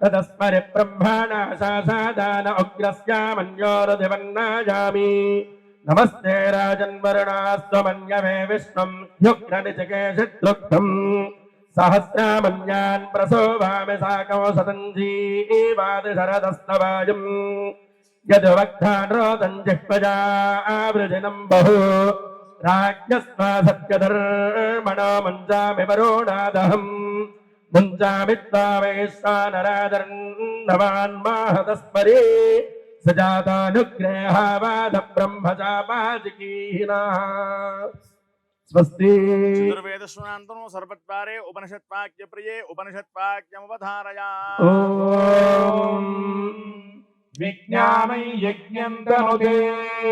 తదస్మరి బ్రహ్మణా శాసాదాన ఉగ్రస్యామన్యోరధివన్నాయామి. నమస్తే రాజన్వరుణాస్త్వమన్యమే విష్ణుం యుగ్రనిచికేషిద్రుక్తం సహస్రామన్యాన్ ప్రసోవామి సాకం శతం జీవాది శరదస్తవాయం యద్వక్తాన్రోదం జిహ్వజావృజినం బహు రాజ్ఞస్మా సత్యధర్మణో ముంజామి వరుణాదహం ముంజామి త్వామేశ్వానరాధర్ణవాన్మాహతస్మరే సజాతానుగ్రహావాద బ్రహ్మచాపాజికీనా. స్వస్తి. చతుర్వేదశ్వాంతరం సర్వద్వారే ఉపనిషత్వాక్య ప్రియే ఉపనిషత్వాక్యమవధారయా. ఓం విజ్ఞానం యజ్ఞం తనుతే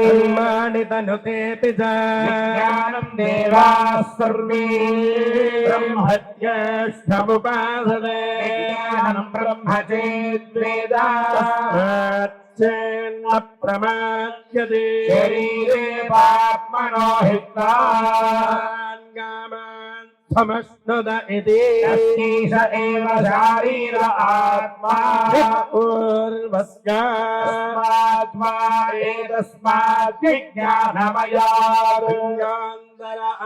కర్మాణి తనుతేతి చ విజ్ఞానం దేవాః సర్వే బ్రహ్మజ్యేష్ఠముపాసతే విజ్ఞానం బ్రహ్మ చేద్వేదా తస్మాచ్చేన్న ప్రమాద్యతే శరీరే పాప్మనో హిత్వాన్ కామాన్ సమశ్నుత ఇతి తస్మీష ఏవ శారీర ఆత్మా పూర్వస్యాత్మా ఏతస్మాత్ విజ్ఞానమయాదర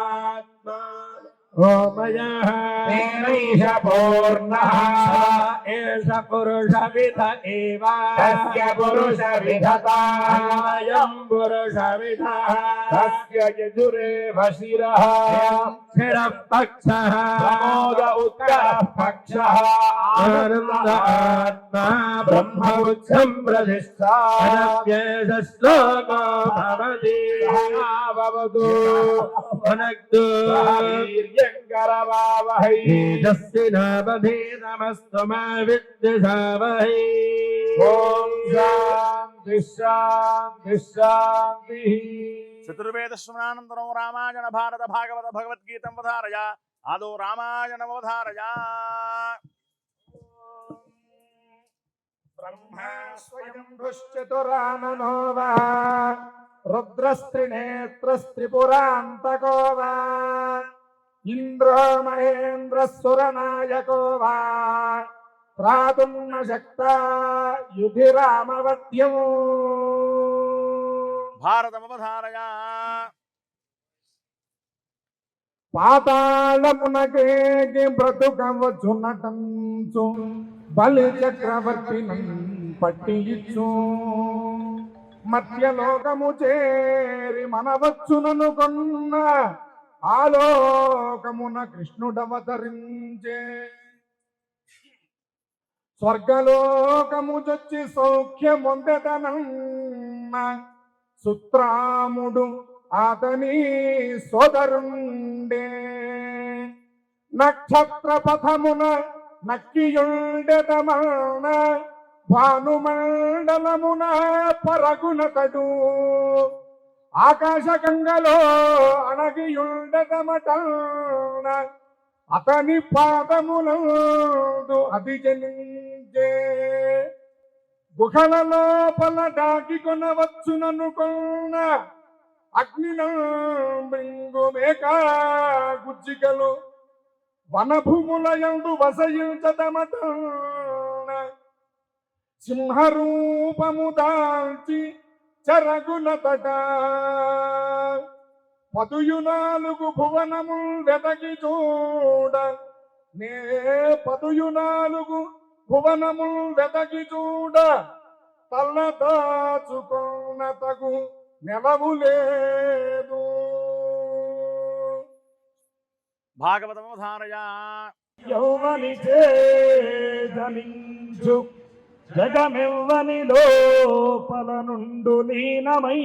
ఆత్మా ఓమయః తేనైష పూర్ణః ఏష పురుషవిద ఏవ తస్య పురుషవిదతాయం పురుషవిదః తస్య యజురేవ శిరః శిర पक्षः प्रमोद उत्तरः पक्षः आनन्द आत्मा ब्रह्मबुद्धं प्रतिष्ठा श्लोको भवति भवतु वनक्तु वीर्यङ्करवावहै तेजस्विनावधीतमस्तु मा विद्विषावहै ॐ शान्ति शान्ति शान्तिः चतुर्वेद श्रवणानन्तरं रामायण भारत भागवत भगवद्गीतं वधारय आदौ रामायणमवधारय ब्रह्मा स्वयं दुश्चतुराननो वा रुद्रस्त्रिनेत्रस्त्रिपुरान्तको वा इन्द्रो महेन्द्रसुरनायको वा त्रातुं न शक्ता युधिरामवद्यौ भारतमवधारय పాతాళమునకేకి బ్రతుకవచ్చునటంచు బలి చక్రవర్తిని పట్టి ఇచ్చు మధ్యలోకము చేరి మనవచ్చుననుకొన్న ఆలోకమున కృష్ణుడవతరించే స్వర్గలోకము చొచ్చి సౌఖ్యమొందెదనన్న సుత్రాముడు అతని సోదరుండే నక్షత్ర పథమున నక్కియుండెదమన భానుమండలమున పరగునతడు ఆకాశ గంగలో అణగియుండెదమటన అతని పాదములందు అది జనించే గుహల లోపల దాకి కొనవచ్చుననుకున్న అగ్నిలో మృంగు మేక గుజ్జికలు వనభూముల యందు వసయించదమట సింహరూపము దాల్చి చెరగునతట 14 భువనము వెతకి చూడ నే 14 భువనము వెతకి చూడ తల్ల దాచుకున్న తగు నెలవు లేదు భాగవతమవధారయ యౌవని చేజనించు జగమెవ్వని లోపల నుండు లీనమై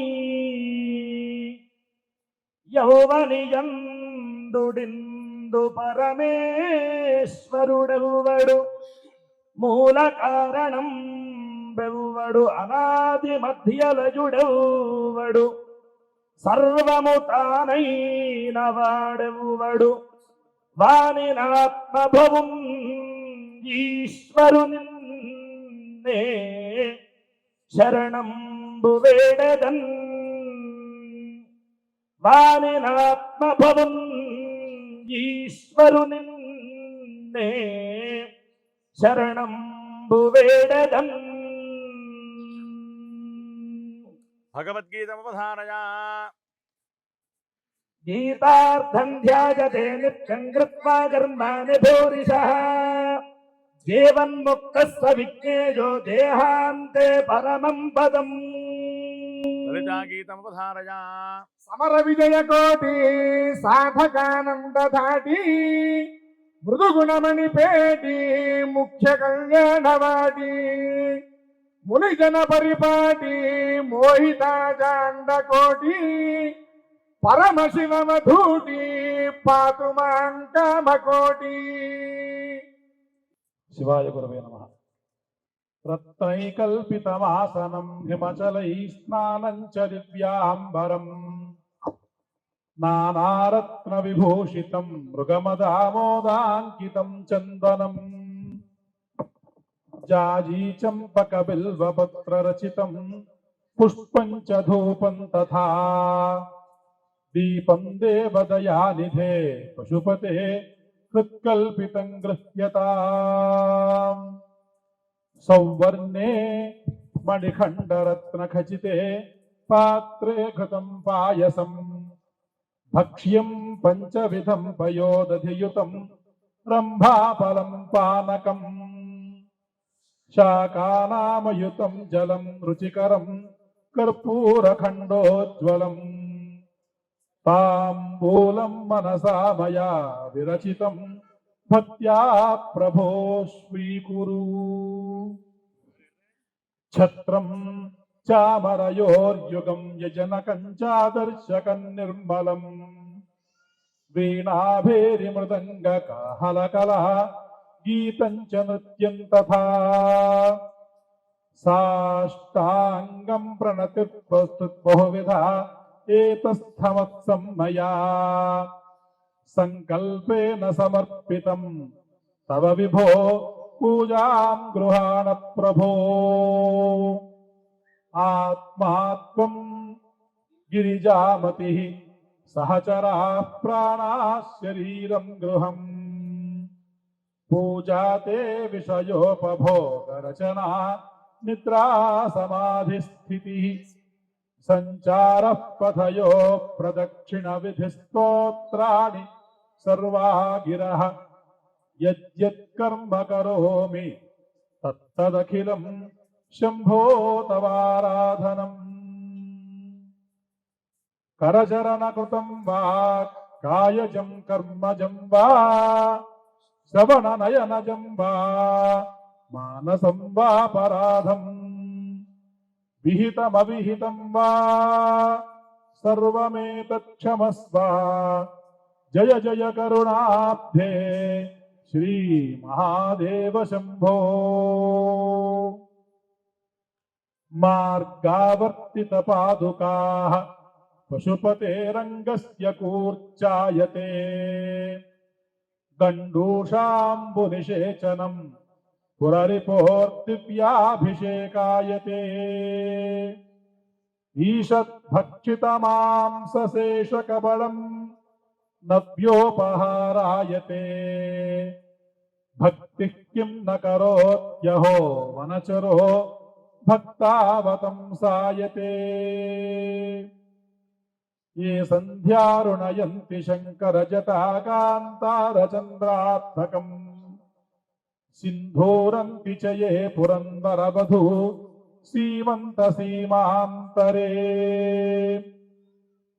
యౌవని యందుడిందు పరమేశ్వరుడెవ్వడు మూల కారణం బెవ్వడు అనాది మధ్యలజుడెవ్వడు సర్వము తానైన వాడెవ్వడు వానినాత్మభవం ఈశ్వరునిన్నే శరణంబు వేడదన్ వానినాత్మభవం ఈశ్వరునిన్నే శరణంబు వేడదన్ భగవద్గీతమవధారయ గీతార్థం ధ్యాయతే నిత్యం కృత్వా కర్మాణి భూరిశః జీవన్ముక్తః విజ్ఞేయో దేహాంతే పరమం పదం గీతమవధారయ సమర విజయ కోటి సాధకానంద ధాటి మృదుగుణమణి పేటి ముఖ్య కళ్యాణవాటి మునిజన పరిపాటి మోహితాజాండ కోటి పరమశివమధూటి పాతుమాంకామకోటి శివాయ గురవే నమః. రత్నైకల్పితమాసనం హిమచలై స్నానం చ దివ్యాంబరం నానారత్న విభూషితం మృగమదామోదాంకితం చందనం జాజీ చంపక బిల్వపత్ర రచితం పుష్పం చ ధూపం తథా దీపం దేవదయానిధే పశుపతే కృత్కల్పితం గృహ్యతాం సౌవర్ణే మణిఖండరత్న ఖచితే పాత్రే ఘృతం పాయసం భక్ష్యం పంచవిధం పయోదధియుతం రంభాఫలం పానకం శాకానామయుతం జలం రుచికరం కర్పూరఖండోజ్వలం తాంబూలం మనసా మయా విరచితం భక్త్యా ప్రభో స్వీకురు. ఛత్రం చామరయోర్యుగం యజనకం చాదర్శకం నిర్మలం వీణాభేరి మృదంగ కాహలకలః గీతం చ నృత్యం తథా సాష్టాంగం ప్రణతిర్బహువిధా ఏతస్థమత్సం మయా సంకల్పేన సమర్పితం తవ విభో పూజాం గృహాణ ప్రభో. ఆత్మాత్వం గిరిజామతి సహచరా ప్రాణా శరీరం గృహం పూజాతే విషయోపభోగరచనా నిద్రా సమాధిస్థితి సంచార పథయో ప్రదక్షిణ విధి స్తోత్రాణి సర్వా గిరః యద్యత్కర్మ కరోమి తత్తదఖిలం శంభో తవారాధనం. కరచరణ కృతం వా కాయజం కర్మజం వా శ్రవణ నయనజం వా మానసం వా పరాధం విహితమవిహితం వా సర్వమేతక్షమస్వ. జయ జయ కరుణాబ్ధే శ్రీ మహాదేవ శంభో. మార్గావర్తిత పాదుకాః పశుపతేరంగస్య కూర్చాయతే దండూషాంబునిషేచనం పురరిపోర్దివ్యాభిషేకాయతే ఈషద్భక్షితమాంసశేషకబళం నవ్యోపహారాయతే భక్తిః కిం న కరోత్యహో వనచరో భక్తావతంసాయతే. ఏ సంధ్యారుణయంతి శంకరజటాకాంతారచంద్రాత్మకం సింధూరంతి చ యే పురందరవధూ సీమంత సీమాంతరే.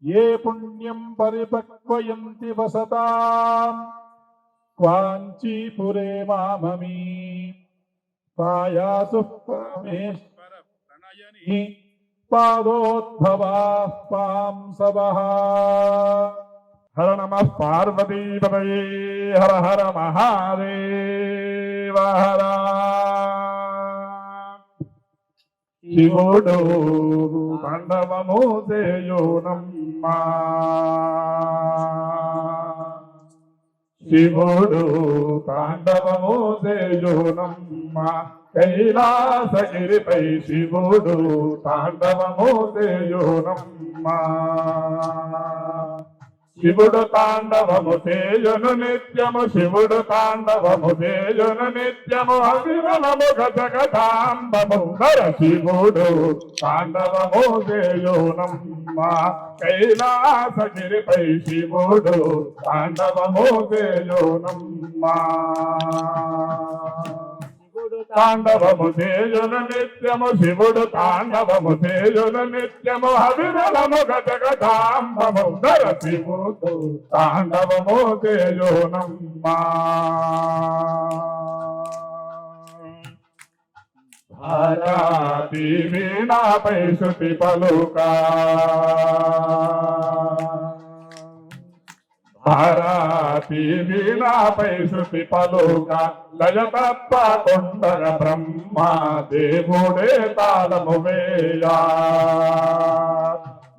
ఏ పుణ్యం పరిపక్వయంతి వసతాం క్వాంచీపురే మామమీ పాయాసు పరమేశ్వర ప్రణయని పాదోద్భవాః పాంసవః. హర నమః పార్వతీపతయే హర హర మహాదేవ హర. శివుడు తాండవము చేయునమ్మా శివుడు తాండవము చేయునమ్మా కైలాసగిరిపై శివుడు తాండవము చేయునమ్మా. శివుడు తాండవము చేయును నిత్యము శివుడు తాండవము చేయును నిత్యము అవిరలము గజగదాంబము హర. శివుడు తాండవము చేయునమ్మా కైలాసగిరిపై శివుడు తాండవము చేయునమ్మా. తాండవము చేయును నిత్యము శివుడు తాండవము చేయును నిత్యము అవిరలము గజగదాంబము ధర. శివుడు తాండవము చేయునమ్మా. భారతీ వీణాపై శృతి పలుకా భారతీ వీణాపై శృతి పలుకా లయ తప్పకుండగ బ్రహ్మ దేవుడే తాళము వేయా.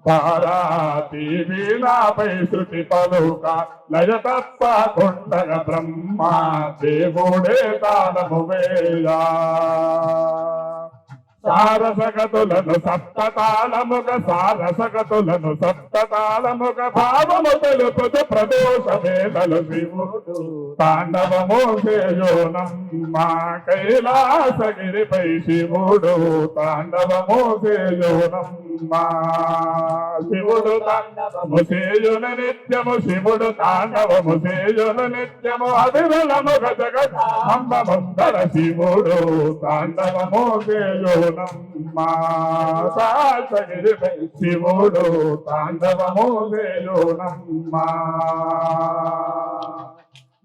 భారతీ వీణాపై శృతి పలుకా లయ తప్పకుండగ బ్రహ్మ దేవుడే తాళము వేయా. సారసగతులను సప్తతాళముగ సారసగతులను సప్తతాళముగ భావము తెలుపుతూ ప్రదోషవేదలు శివుడు తాండవము చేయునమ్మా కైలాసగిరిపై శివుడు తాండవము చేయునమ్మా. శివుడు తాండవము చేయున నిత్యము శివుడు తాండవము చేయున నిత్యము అవిరళము గజగజాంబ ముందర శివుడు తాండవము చేయునమ్మా సాగిరిపై శివుడు తాండవము చేయునమ్మా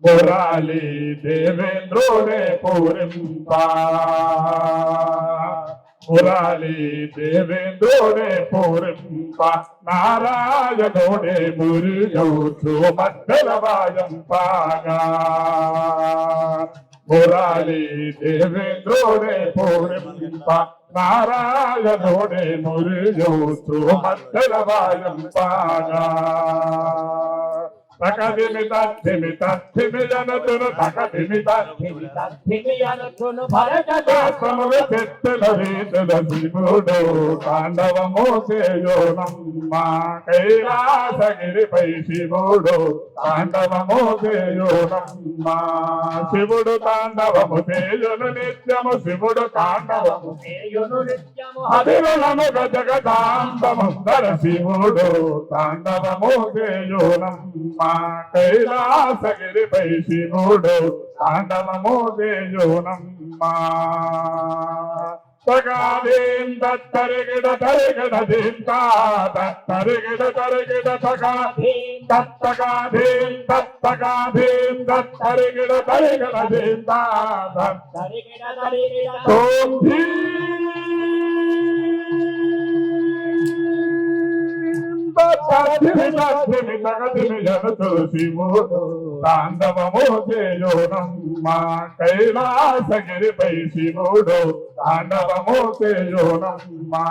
మురాలి దేవేంద్రుడే పూరింపా మురాలి దేవేంద్రుడే పూరింప నారాయణుడే మురుగౌచు మధ్యల వాయంపాగా మురాలి దేవేంద్రుడే పూరింప నారాయణుడే మురుగౌచు మధ్యల వాయంపాగా తకదిమితమితమిజనతును తకదిమితమితమిజనతును భరతదాసములు తెత్తల రీతుల శివుడు తాండవము చేయునమ్మా కైలాసగిరిపై శివుడు తాండవము చేయునమ్మా శివుడు తాండవము చేయును నిత్యము శివుడు తాండవము చేయును నిత్యము అదిరళము గజగజాంబముందర శివుడు తాండవము చేయునమ్మా కైలాసగిరిపై శివుడు తాండవము చేయునమ్మా తగాదీం తత్తరిగిడ తరిగిడ దీంతా తత్తరిగిడ తరిగిడ తగాదీం తత్తగాదీం తత్తగాదీం తత్తరిగిడ తరిగిడ దీంతా తత్తరిగిడ తరిగిడ తోంధీ శివుడు తాండవము చేయునమ్మా కైలాసగిరిపై శివుడు తాండవము చేయునమ్మా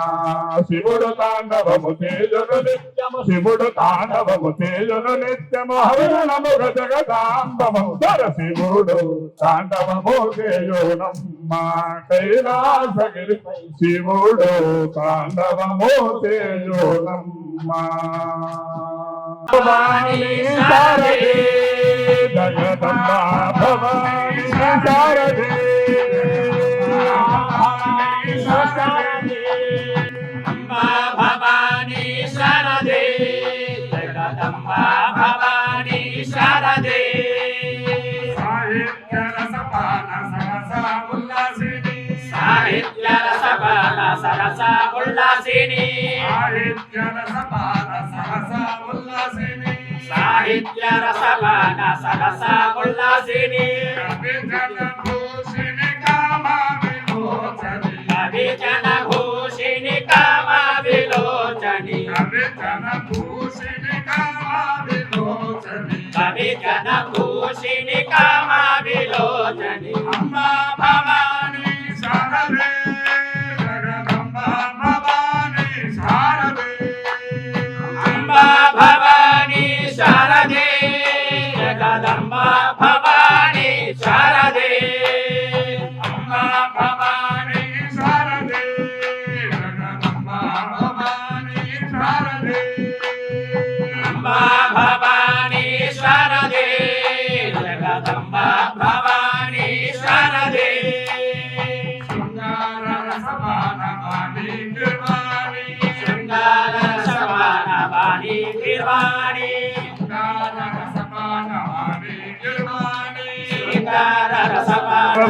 శివుడు తాండవము చేయును నిత్యము శివుడు తాండవము చేయును నిత్యము హరిణము గజగజాంబముందర శివుడు తాండవము చేయునమ్మా కైలాసగిరిపై శివుడు తాండవము చేయునమ్మా భవానీ శారదే జగదంబా భవానీ శారదే అంబా భవానీ శారదే జగదంబా భవానీ శారదే సాహిత్య రసపాన సరస ఉల్లాసిని సాహిత్య రసపాన సరస ఉల్లాసిని సాహిత్య రసపాన సరస ఉల్లాసిని సాహిత్య రసపాన సరస ఉల్లాసిని కవి జన భూషిణి కామ విలోచని కవి జన భూషిణి కామ విలోచని కవి జన భూషిణి కామ విలోచని కవి జన భూషిణి కామ విలోచని అంబా భవానీ శారదే జగదంబా భవానీ శారదే అంబా భవానీ శారదే జగదంబా భవానీ శారదే అంబా భవానీ శారదే జగదంబా భవానీ శారదే అంబా భవానీ శారదే జగదంబా భవానీ శారదే శృంగార రసపాన వాణి గిర్వాణి శృంగార రసపాన వాణి గిర్వాణి శృంగార రసపాన వాణి గిర్వాణి శృంగార రసపాన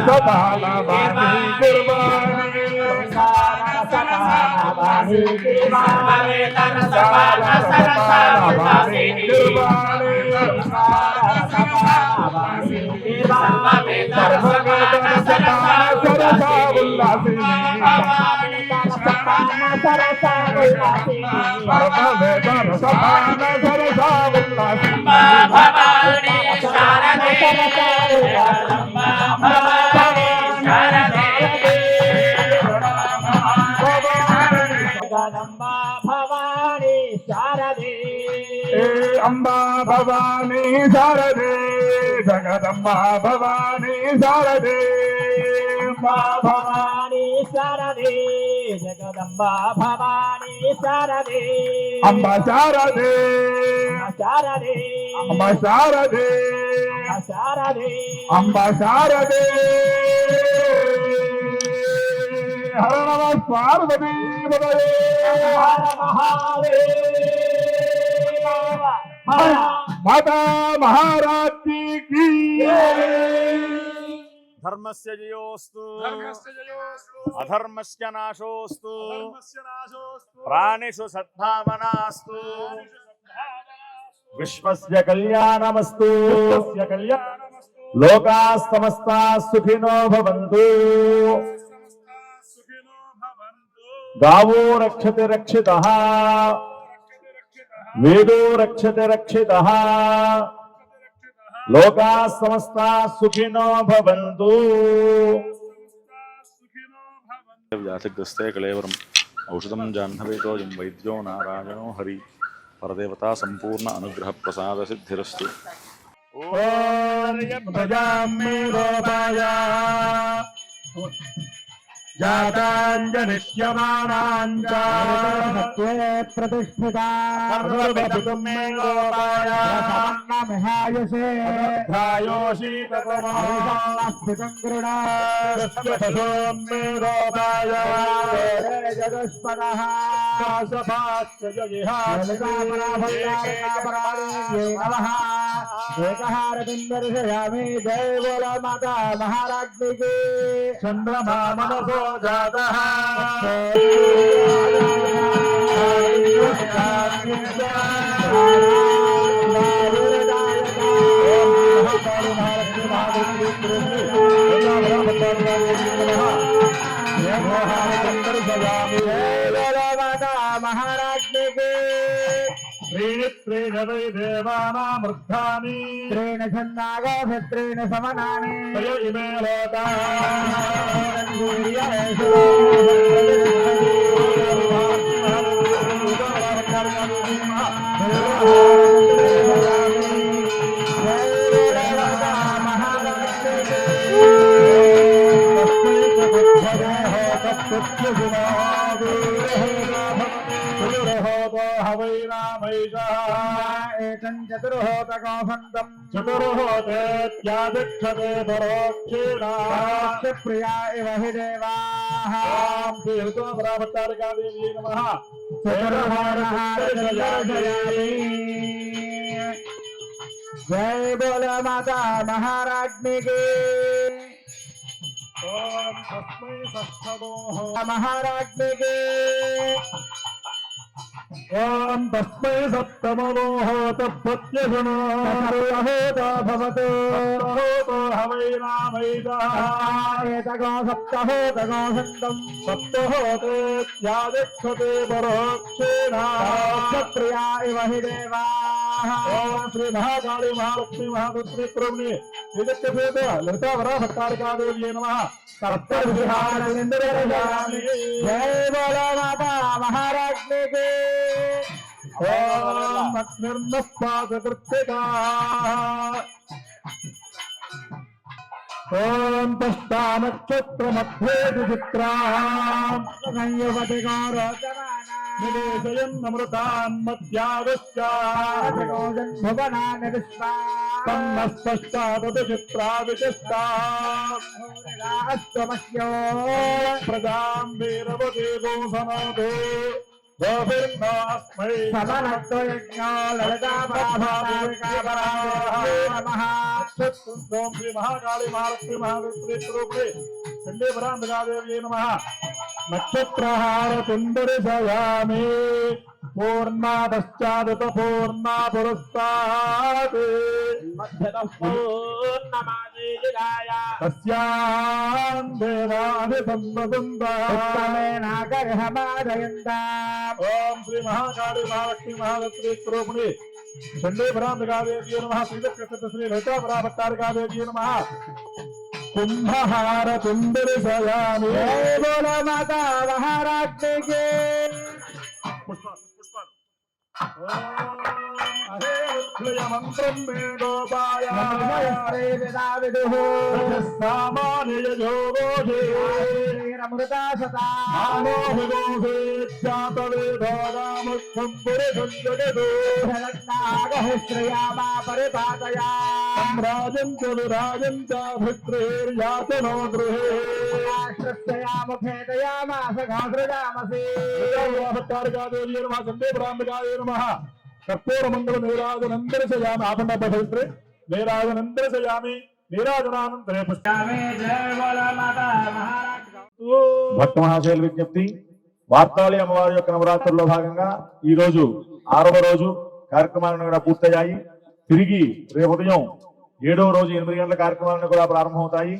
వాణి గిర్వాణి వాణి గిర్వాణి రసపాన సరసాన వాణి గిర్వాణి భవానీ శారదే జగదంబా భవానీ శారదే జగదంబా భవానీ శారదే అంబా భవానీ శారదే జగదంబా భవానీ శారదే అంబా భవానీ శారదే జగదంబా భవానీ శారదే అంబా శారదే శారదే అంబా శారదే శారదే అంబా శారదే హర నమ పార్వతీ పదయే మాతా మహారాజ్ఞి కీ ధర్మస్య జయోస్తు అధర్మస్య నాశోస్తు ప్రాణిషు సద్భావనాస్తు విశ్వస్య కళ్యాణమస్తు లోకాః సమస్తాః సుఖినో భవంతు గావో రక్షతి రక్షితః వేదో రక్షతి రక్షితః లోకాః సమస్తాః సుఖినో భవంతు. వ్యాధిగ్రస్తే కళేవరం ఔషధం జాహ్నవేతోయం వైద్యో నారాయణో హరి పరదేవతా సంపూర్ణ అనుగ్రహ ప్రసాద సిద్ధిరస్తు. ఏకహారతిందర్శయామి జయ బోలో మాతా మహారాజ్ఞి కీ. చంద్రమా మనసో జాతః మహారాజ్ఞి కీ. త్రీణి త్రీణ వై దేవానామృద్ధాని త్రీణ ఛందాగోభిత్రీణ సమనాని త్రయ ఇమే లోకాః ఏకం చతుర్హోతకౌసంతం చతుర్హోతేత్యాదిక్షతే పరోక్షేణ ప్రియా ఇవ హి దేవాః. శ్రీ ఋతుపరాభట్టారికాదేవ్యై నమః. జై బోలో మాతా మహారాజ్ఞి కీ. ఓం తస్మై సత్సదోః మహారాజ్ఞి కీ. ఓం తస్మై సప్తమనోః తత్ప్రత్యశునో సప్తహోతో భవతు. సప్తహోతో హవై నామైదః ఏతకో సప్తహోతకౌసంతం సప్తహోతేత్యాదిక్షతే పరోక్షేణ ప్రియా ఇవ హి దేవాః. ఓం శ్రీ మహాకాళీ మహాలక్ష్మీ మహాదుర్గి ప్రముని శ్రీదక్షసేత లలితా వరాభట్టారికాదేవ్యై నమః. సప్తవిహారలిందరయామి. జై బోలో మాతా మహారాజ్ఞి కీ. ఓం అగ్నిర్నఃపాదకృత్తికాః. ఓం తస్థానక్షత్రమధ్యే విచిత్రాం సంయువతి గౌరోచమానా నివేశయన్నమృతాన్మధ్యాగశ్చాగోజన్ భువనాని విశ్వా తన్నస్పశ్చాదపి చిత్రావిశిష్టాస్త్వమస్యో ప్రజాం వీరవతే గోసనోదే గోభిర్నోస్మై సమనత్వ యజ్ఞో లలితాపరాభావికాపరామః ఓం శ్రీ మహాకాళీ మహాలక్ష్మీ మహావిష్ణు స్వరూపిణి చండీ పరాంబికాదేవ్యై నమః. నక్షత్రహార తుందరిశయామి పూర్ణా పశ్చాదత పూర్ణా పురస్తాత్ తస్యాం దేవాని సంవదంతాం. ఓం శ్రీ మహాకాళీ మహాలక్ష్మీ మహాలక్ష్మీ స్వరూపిణి చండీ పరాంబికాదేవ్యై నమః. శ్రీ లలితా పరాభట్టారికాదేవ్యై నమః. కుంభహార తుందరిశయామి బోలో మాతా మహారాజ్ఞికి. పుష్పాలు పుష్పాలు. ఓం అహే మంత్రం మే గోపాయ అమృతా సతా శ్రయామా పరిపాతయా రాజంత విరాజంత భద్రేర్యాతనో గృహే ముఖేదయామాస ఘాసృజామసి భట్టారికాదేవి నమ సందేవరాంబికాయ నమ కర్పూర మంగళ నీరాజనందరశయామి ఆపండ పవిత్రే నీరాజనందరశయామి నీరాజనానంతరే పుష్పామి భక్త మహాశైల విజ్ఞప్తి వార్తాళి అమ్మవారి యొక్క నవరాత్రుల్లో భాగంగా ఈ రోజు 6వ రోజు కార్యక్రమాలను కూడా పూర్తయ్యాయి. తిరిగి రేపు ఉదయం 7వ రోజు 8 గంటల కార్యక్రమాలను కూడా ప్రారంభమవుతాయి.